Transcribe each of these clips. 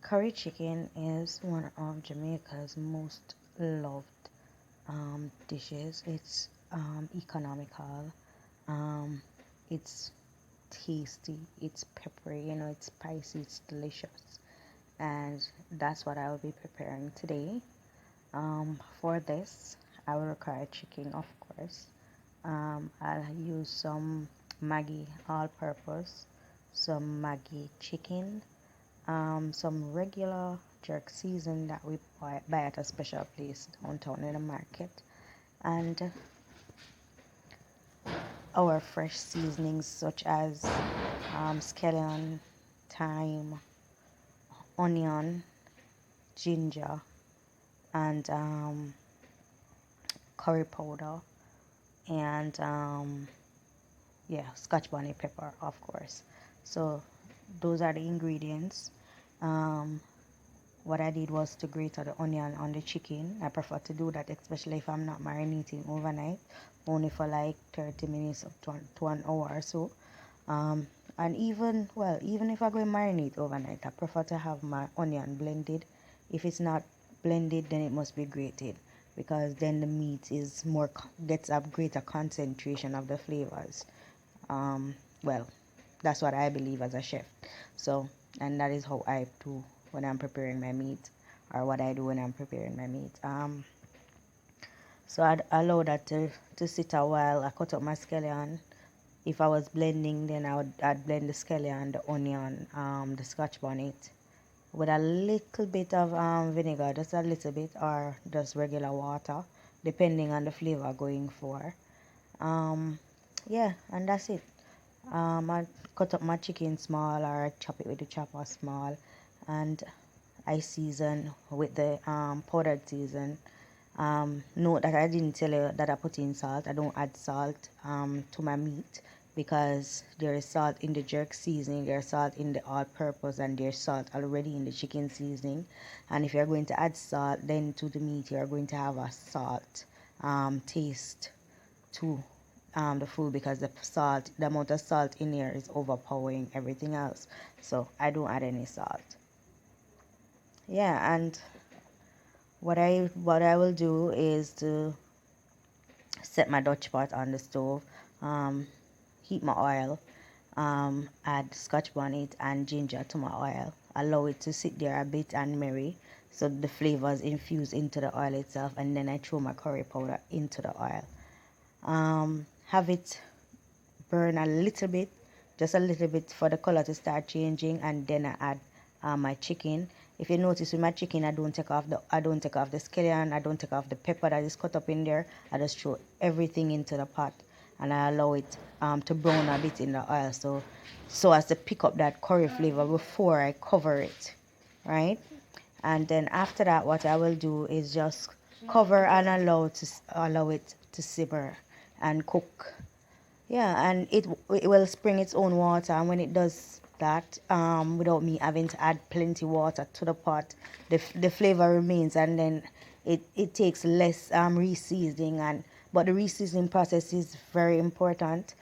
Curry chicken is one of Jamaica's most loved dishes. It's economical, um, it's tasty, it's peppery, it's spicy, it's delicious, and that's what I will be preparing today. For this, I will require chicken, of course. I'll use some Maggi all-purpose, some Maggi chicken, some regular jerk season that we buy at a special place downtown in the market, and our fresh seasonings such as scallion, thyme, onion, ginger, and curry powder, and yeah, scotch bonnet pepper, of course. So those are the ingredients. um, what I did was to grate the onion on the chicken. I prefer to do that, especially if I'm not marinating overnight, only for like 30 minutes up to an hour or so. And even if I go and marinate overnight, I prefer to have my onion blended. If it's not blended, then it must be grated, because then the meat is gets a greater concentration of the flavors. Well, that's what I believe as a chef. So, and that is how I do when I'm preparing my meat, or what I do when I'm preparing my meat. So I'd allow that to sit a while. I cut up my scallion. If I was blending, then I'd blend the scallion, the onion, the scotch bonnet with a little bit of vinegar, just a little bit, or just regular water, depending on the flavor going for. Yeah, and that's it. I cut up my chicken small, or I chop it with the chopper small, and I season with the powdered season. Note that I didn't tell you that I put in salt. I don't add salt to my meat, because there is salt in the jerk seasoning, there's salt in the all-purpose, and there's salt already in the chicken seasoning. And if you're going to add salt then to the meat, you're going to have a salt taste to the food, because the amount of salt in here is overpowering everything else. So I don't add any salt. Yeah, and what I will do is to set my Dutch pot on the stove, heat my oil, add scotch bonnet and ginger to my oil, allow it to sit there a bit and marry, so the flavors infuse into the oil itself, and then I throw my curry powder into the oil. Have it burn a little bit, just a little bit, for the color to start changing, and then I add my chicken. If you notice with my chicken, I don't take off the scallion, I don't take off the pepper that is cut up in there. I just throw everything into the pot, and I allow it to brown a bit in the oil, so as to pick up that curry flavor before I cover it, right? And then after that, what I will do is just cover and allow it to simmer and cook. Yeah, and it will spring its own water, and when it does that, without me having to add plenty water to the pot, the flavor remains, and then it takes less reseasoning, but the reseasoning process is very important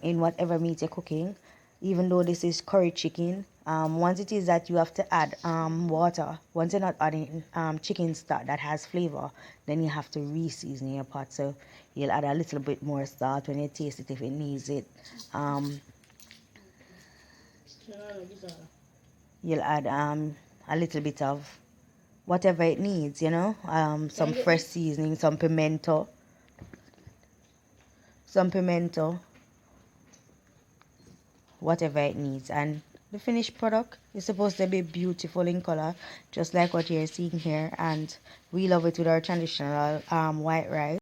in whatever meat you're cooking. Even though this is curry chicken, once it is that you have to add water, once you're not adding chicken stock that has flavor, then you have to reseason your pot. So you'll add a little bit more salt when you taste it, if it needs it. You'll add a little bit of whatever it needs, some fresh seasoning, some pimento, whatever it needs, and the finished product is supposed to be beautiful in color, just like what you're seeing here. And we love it with our traditional white rice.